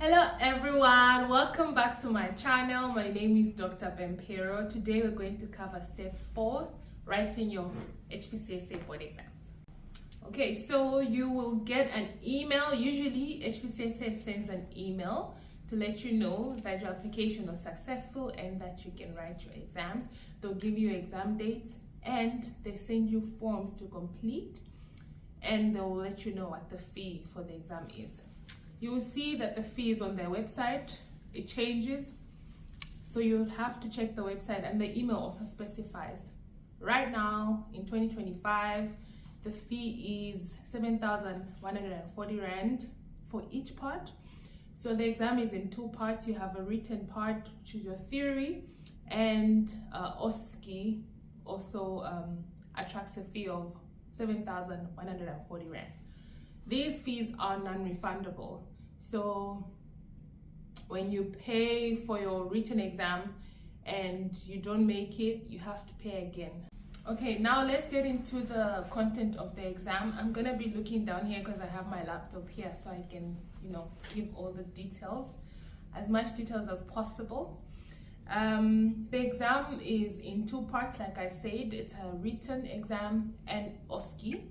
Hello everyone, welcome back to my channel. My name is Dr. Bempero. Today we're going to cover step 4, writing your HPCSA board exams. Okay, so you will get an email. Usually HPCSA sends an email to let you know that your application was successful and that you can write your exams. They'll give you exam dates and they send you forms to complete, and they'll let you know what the fee for the exam is. You will see that the fee is on their website. It changes, so you'll have to check the website, and the email also specifies. Right now in 2025, the fee is 7,140 Rand for each part. So the exam is in 2 parts. You have a written part, which is your theory, and OSCE also attracts a fee of 7,140 Rand. These fees are non-refundable. So when you pay for your written exam and you don't make it, you have to pay again. Okay, now let's get into the content of the exam. I'm gonna be looking down here because I have my laptop here, so I can, give all the details, as much details as possible. The exam is in 2 parts, like I said. It's a written exam and OSCE.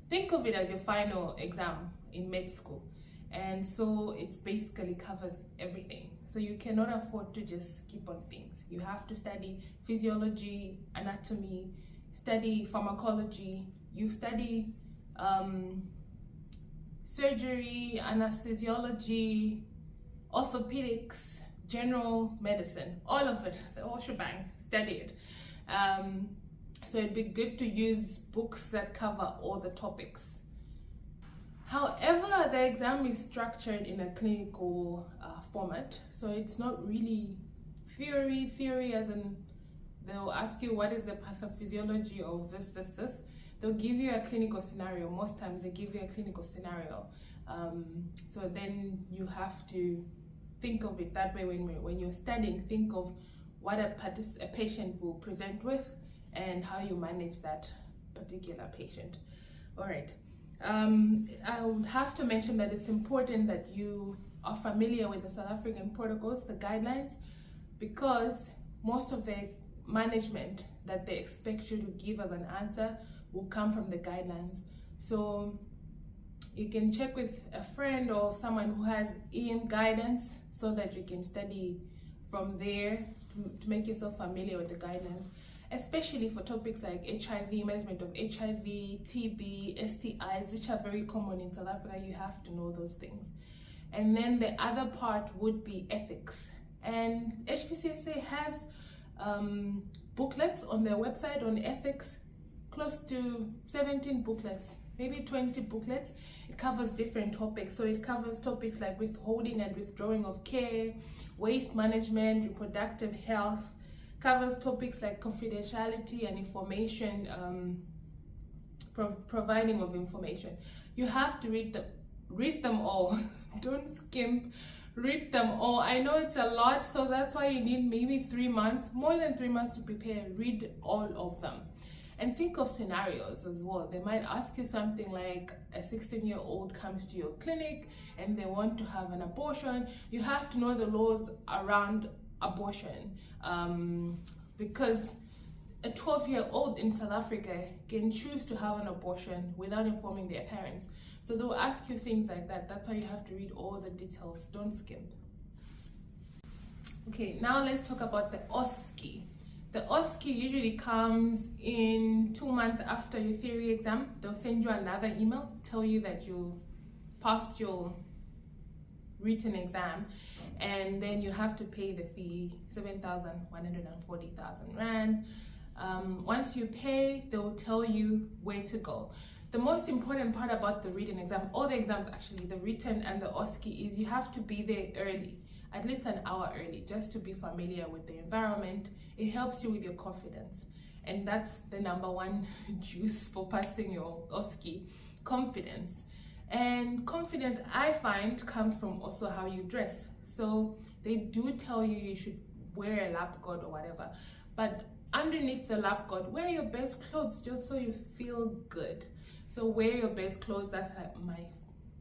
Think of it as your final exam in med school, and so it's basically covers everything. So you cannot afford to just skip on things. You have to study physiology, anatomy, study pharmacology, you study surgery, anesthesiology, orthopedics, general medicine, all of it, the whole shebang, study it. So it'd be good to use books that cover all the topics. However, the exam is structured in a clinical format, so it's not really theory as in they'll ask you what is the pathophysiology of this. They'll give you a clinical scenario. Most times they give you a clinical scenario. So then you have to think of it that way when you're studying. Think of what a patient will present with and how you manage that particular patient. All right. I would have to mention that it's important that you are familiar with the South African protocols, the guidelines, because most of the management that they expect you to give as an answer will come from the guidelines. So you can check with a friend or someone who has EM guidance so that you can study from there to make yourself familiar with the guidelines, especially for topics like HIV, management of HIV, TB, STIs, which are very common in South Africa. You have to know those things. And then the other part would be ethics. And HPCSA has booklets on their website on ethics, close to 17 booklets, maybe 20 booklets. It covers different topics. So it covers topics like withholding and withdrawing of care, waste management, reproductive health, covers topics like confidentiality and information, providing of information. You have to read them all. Don't skimp, read them all. I know it's a lot, so that's why you need maybe 3 months, more than 3 months to prepare. Read all of them. And think of scenarios as well. They might ask you something like a 16-year-old comes to your clinic and they want to have an abortion. You have to know the laws around abortion, because a 12-year-old in South Africa can choose to have an abortion without informing their parents. So they'll ask you things like that. That's why you have to read all the details. Don't skimp. Okay, now let's talk about the OSCE. The OSCE usually comes in 2 months after your theory exam. They'll send you another email, tell you that you passed your written exam, and then you have to pay the fee, 7,140 Rand. Once you pay, they'll tell you where to go. The most important part about the written exam, all the exams actually, the written and the OSCE, is you have to be there early, at least an hour early, just to be familiar with the environment. It helps you with your confidence, and that's the #1 juice for passing your OSCE, confidence. And confidence, I find, comes from also how you dress. So they do tell you you should wear a lab coat or whatever, but underneath the lab coat, wear your best clothes just so you feel good. So wear your best clothes. That's my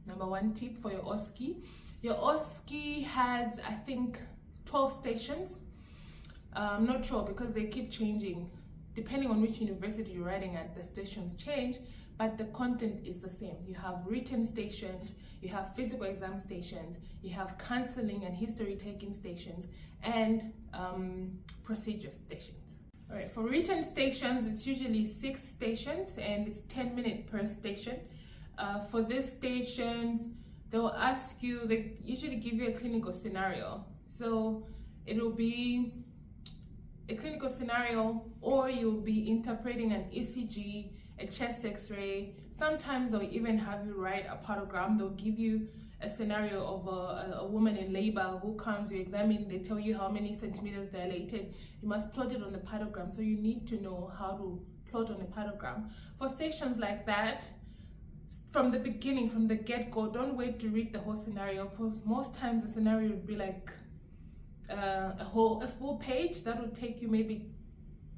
number one tip for your OSCE. Your OSCE has, I think, 12 stations. I'm not sure because they keep changing. Depending on which university you're writing at, the stations change, but the content is the same. You have written stations, you have physical exam stations, you have counseling and history taking stations, and procedure stations. All right, for written stations, it's usually 6 stations and it's 10 minutes per station. For these stations, they'll ask you, they usually give you a clinical scenario. So it'll be a clinical scenario, or you'll be interpreting an ECG, a chest x-ray. Sometimes they'll even have you write a partogram. They'll give you a scenario of a woman in labor who comes, you examine, they tell you how many centimeters dilated. You must plot it on the partogram, so you need to know how to plot on a partogram. For stations like that, from the beginning, from the get-go, don't wait to read the whole scenario, because most times the scenario would be like a full page that would take you maybe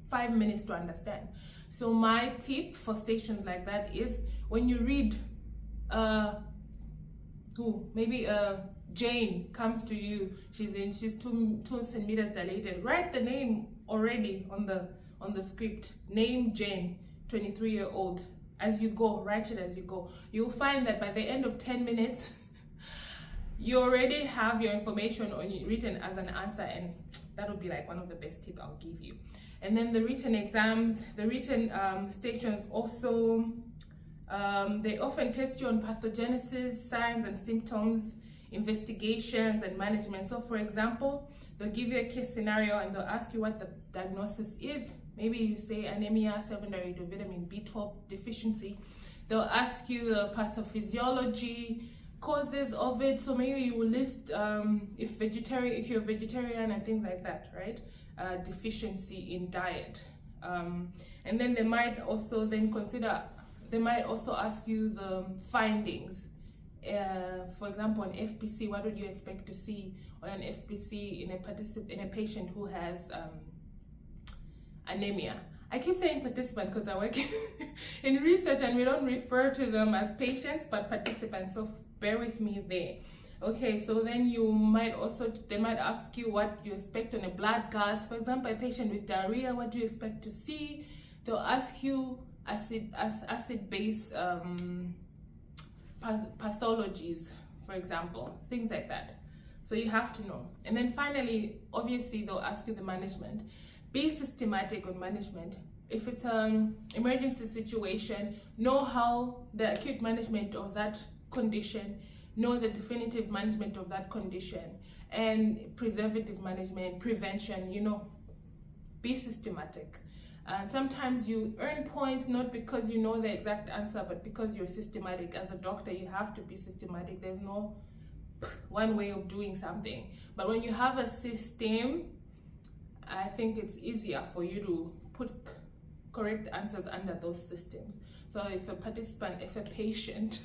5 minutes to understand. So my tip for stations like that is, when you read maybe Jane comes to you, she's 2 centimeters dilated, write the name already on the script. Name Jane, 23-year-old. As you go, write it as you go. You'll find that by the end of 10 minutes you already have your information written as an answer, and that would be like one of the best tips I'll give you. And then the written exams, the written stations also, they often test you on pathogenesis, signs and symptoms, investigations and management. So for example, they'll give you a case scenario and they'll ask you what the diagnosis is. Maybe you say anemia secondary to vitamin B12 deficiency. They'll ask you the pathophysiology, causes of it. So maybe you will list if you're vegetarian and things like that, right? Deficiency in diet. And then they might also ask you the findings. For example, an FPC, what would you expect to see on an FPC in a patient who has anemia? I keep saying participant because I work in research and we don't refer to them as patients but participants, so bear with me there. Okay, so then they might ask you what you expect on a blood gas. For example, a patient with diarrhea, what do you expect to see? They'll ask you acid-base pathologies, for example, things like that. So you have to know. And then finally, obviously, they'll ask you the management. Be systematic on management. If it's an emergency situation, know how the acute management of that condition, know the definitive management of that condition, and preservative management, prevention, be systematic. And sometimes you earn points not because you know the exact answer, but because you're systematic. As a doctor, you have to be systematic. There's no one way of doing something. But when you have a system, I think it's easier for you to put correct answers under those systems. So if a patient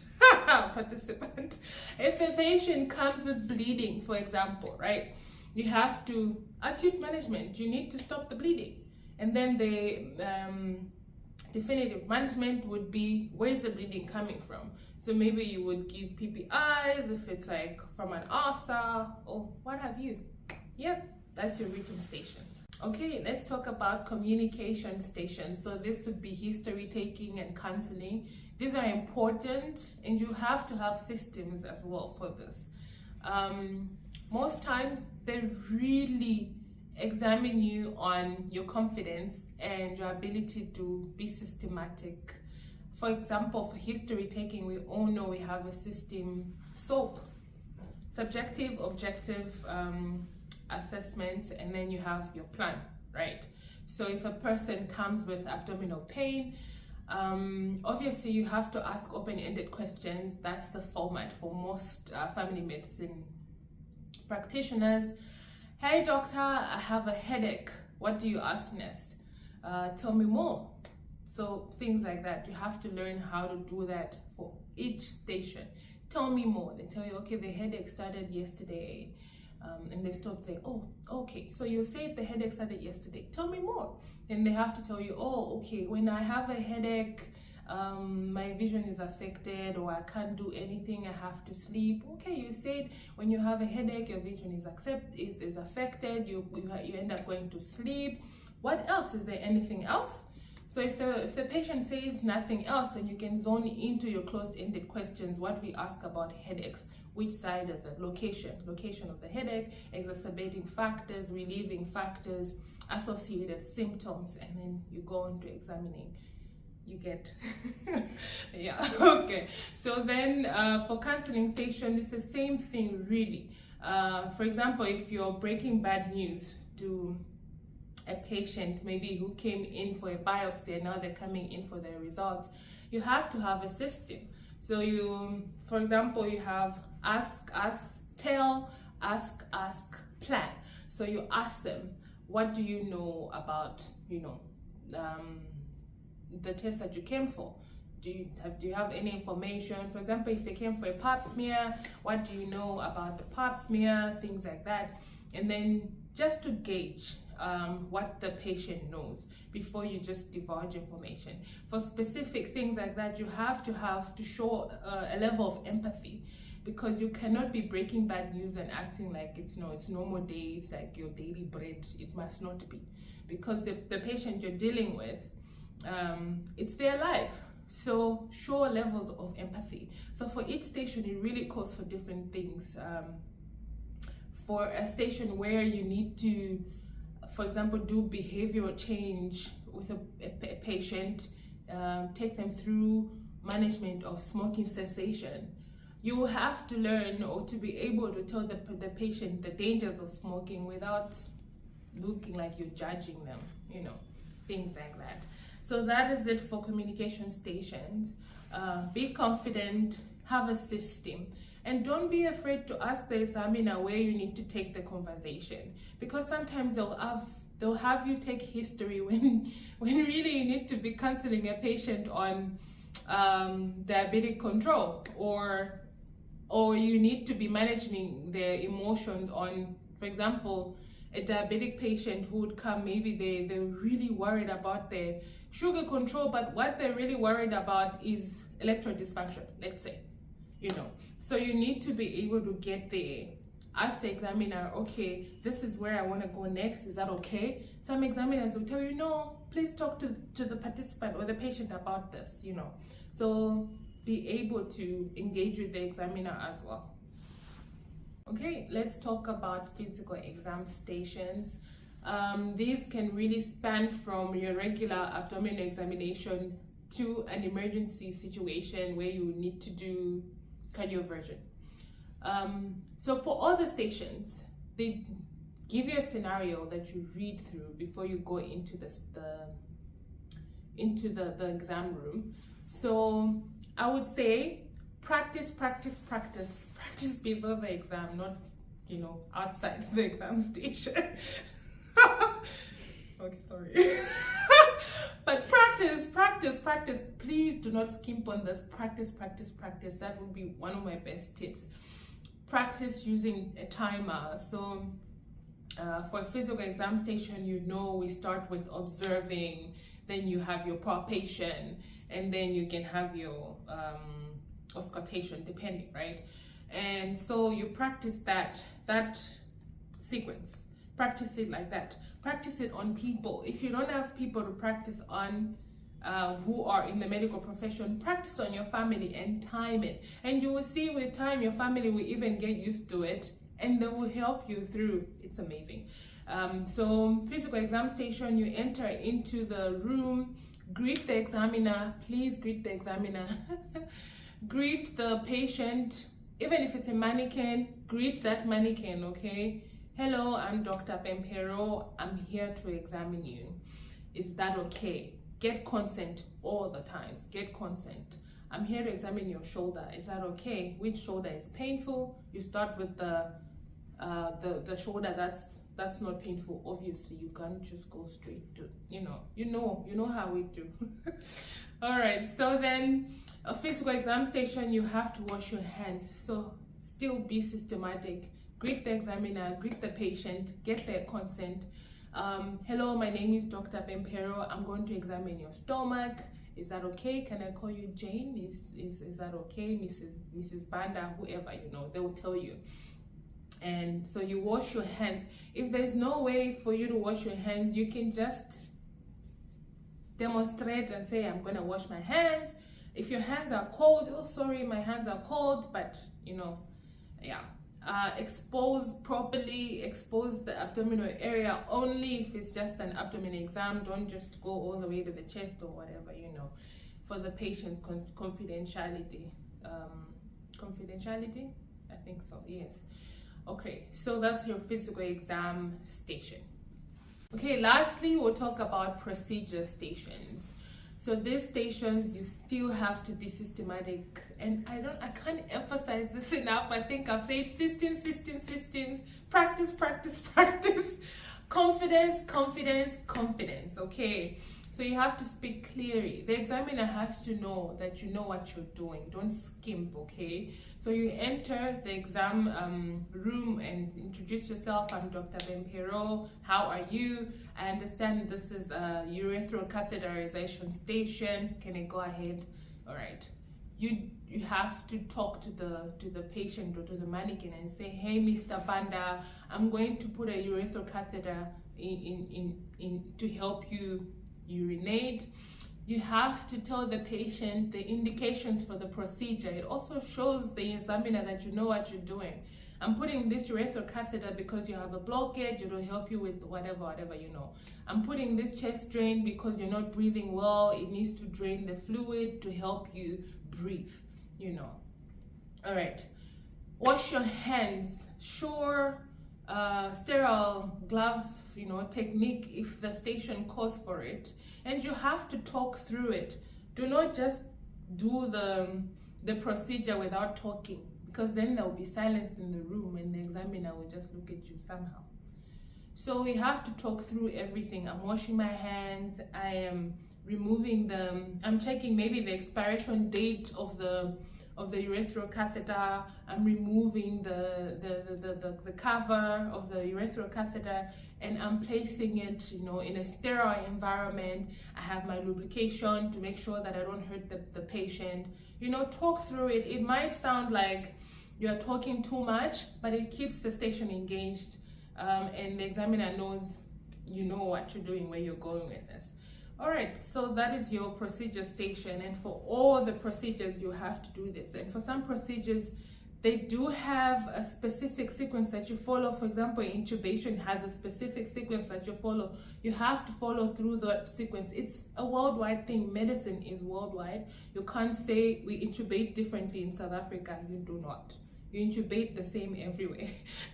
comes with bleeding, for example, right, you have to, acute management, you need to stop the bleeding. And then the definitive management would be, where's the bleeding coming from? So maybe you would give PPIs if it's like from an ulcer or what have you. Yep, that's your written stations. Okay, let's talk about communication stations. So this would be history taking and counseling. These are important and you have to have systems as well for this. Most times they really examine you on your confidence and your ability to be systematic. For example, for history taking, we all know we have a system, SOAP, subjective, objective assessment, and then you have your plan, right? So if a person comes with abdominal pain, obviously you have to ask open-ended questions. That's the format for most family medicine practitioners. Hey doctor, I have a headache. What do you ask next? Tell me more. So things like that. You have to learn how to do that for each station. Tell me more. They tell you, okay, the headache started yesterday. And they stop there. Oh, okay. So you say the headache started yesterday. Tell me more. Then they have to tell you, oh, okay, when I have a headache, my vision is affected, or I can't do anything, I have to sleep. Okay, you said when you have a headache, your vision is affected, you end up going to sleep. What else? Is there anything else? So if the patient says nothing else, then you can zone into your closed-ended questions, what we ask about headaches. Which side is it? Location of the headache, exacerbating factors, relieving factors, associated symptoms, and then you go on to examining. You get yeah, okay. So then for counseling station, it's the same thing really. For example, if you're breaking bad news to a patient maybe who came in for a biopsy and now they're coming in for their results, you have to have a system. So you, for example, you have ask, tell, ask, plan. So you ask them, what do you know about, the test that you came for? Do you have any information? For example, if they came for a pap smear, what do you know about the pap smear? Things like that. And then just to gauge what the patient knows before you just divulge information. For specific things like that, you have to show a level of empathy, because you cannot be breaking bad news and acting like it's normal day, it's like your daily bread. It must not be, because the patient you're dealing with, it's their life. So show levels of empathy. So for each station, it really calls for different things. For a station where you need to, for example, do behavioral change with a patient, take them through management of smoking cessation, you have to learn or to be able to tell the patient the dangers of smoking without looking like you're judging them, things like that. So that is it for communication stations. Be confident, have a system, and don't be afraid to ask the examiner where you need to take the conversation, because sometimes they'll have you take history when really you need to be counseling a patient on diabetic control, or you need to be managing their emotions on, for example, a diabetic patient who would come, maybe they're really worried about their sugar control, but what they're really worried about is electron dysfunction, let's say, So you need to be able to get there. Ask the examiner, okay, this is where I want to go next, is that okay? Some examiners will tell you, no, please talk to the participant or the patient about this, So be able to engage with the examiner as well. Okay, let's talk about physical exam stations. These can really span from your regular abdominal examination to an emergency situation where you need to do cardioversion. So for all the stations, they give you a scenario that you read through before you go into the exam room. So I would say practice before the exam, not outside the exam station. Okay, sorry. But practice. Please do not skimp on this. Practice. That would be one of my best tips. Practice using a timer. So for a physical exam station, we start with observing, then you have your palpation, and then you can have your auscultation, depending, right? And so you practice that sequence. Practice it like that. Practice it on people. If you don't have people to practice on who are in the medical profession, practice on your family and time it. And you will see with time, your family will even get used to it, and they will help you through. It's amazing. So physical exam station, you enter into the room, greet the examiner. Please greet the examiner. Greet the patient. Even if it's a mannequin, greet that mannequin, okay? Hello, I'm Dr. Pempero. I'm here to examine you. Is that okay? Get consent all the times. Get consent. I'm here to examine your shoulder. Is that okay? Which shoulder is painful? You start with the shoulder that's not painful. Obviously, you can't just go straight to, you know how we do. All right, so then a physical exam station, you have to wash your hands. So still be systematic. Greet the examiner, greet the patient, get their consent. Hello, my name is Dr. Pempero. I'm going to examine your stomach. Is that okay? Can I call you Jane? Is that okay? Mrs. Banda, whoever, you know, they will tell you. And so you wash your hands. If there's no way for you to wash your hands, you can just demonstrate and say, I'm going to wash my hands. If your hands are cold, oh, sorry, my hands are cold, but, you know, yeah. Expose properly, expose the abdominal area only if it's just an abdominal exam. Don't just go all the way to the chest or whatever, you know, for the patient's confidentiality. Confidentiality? I think so, yes. Okay, so that's your physical exam station. Okay, lastly, we'll talk about procedure stations. So these stations, you still have to be systematic, and I can't emphasize this enough. I think I've said systems, practice, confidence. Okay, so you have to speak clearly. The examiner has to know that you know what you're doing. Don't skimp, okay? So you enter the exam room and introduce yourself. I'm Dr. Bempero. How are you? I understand this is a urethrocatheterization station. Can I go ahead? All right. You have to talk to the patient or to the mannequin and say, hey, Mr. Banda, I'm going to put a urethrocatheter in to help you urinate. You have to tell the patient the indications for the procedure. It also shows the examiner that you know what you're doing. I'm putting this urethral catheter because you have a blockage. It will help you with whatever, you know. I'm putting this chest drain because you're not breathing well. It needs to drain the fluid to help you breathe, you know. All right. Wash your hands. Sure, sterile glove, you know, technique if the station calls for it. And you have to talk through it. Do not just do the procedure without talking, because then there will be silence in the room and the examiner will just look at you somehow. So we have to talk through everything. I'm washing my hands. I am removing them. I'm checking maybe the expiration date of the urethral catheter. I'm removing the cover of the urethral catheter, and I'm placing it, you know, in a sterile environment. I have my lubrication to make sure that I don't hurt the patient. You know, talk through it. It might sound like you're talking too much, but it keeps the station engaged, and the examiner knows you know what you're doing, where you're going with this. All right, so that is your procedure station, and for all the procedures you have to do this. And for some procedures, they do have a specific sequence that you follow. For example, intubation has a specific sequence that you follow. You have to follow through that sequence. It's a worldwide thing. Medicine is worldwide. You can't say we intubate differently in South Africa. You do not. You intubate the same everywhere.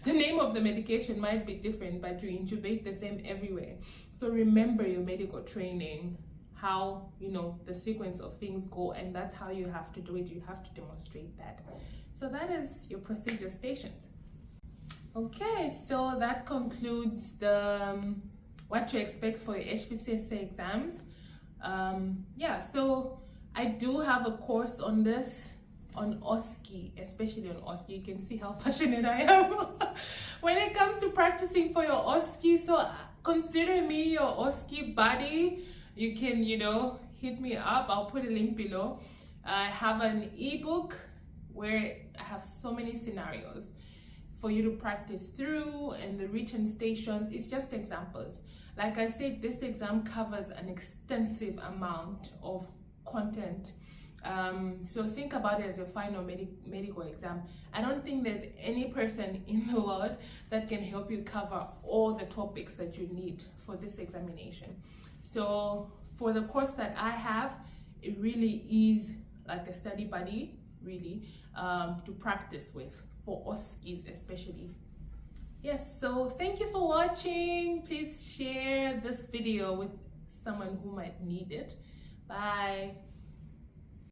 The name of the medication might be different, but you intubate the same everywhere. So remember your medical training, how, you know, the sequence of things go, and that's how you have to do it. You have to demonstrate that. So that is your procedure stations. Okay, so that concludes the what to expect for your HPCSA exams. Yeah, so I do have a course on this, on OSCE, especially on OSCE. You can see how passionate I am when it comes to practicing for your OSCE. So consider me your OSCE buddy. You can, you know, hit me up. I'll put a link below. I have an ebook where I have so many scenarios for you to practice through, and the written stations. It's just examples. Like I said, this exam covers an extensive amount of content. So think about it as your final medical exam. I don't think there's any person in the world that can help you cover all the topics that you need for this examination. So for the course that I have, it really is like a study buddy, really, to practice with, for OSCEs especially. Yes, so thank you for watching. Please share this video with someone who might need it. Bye.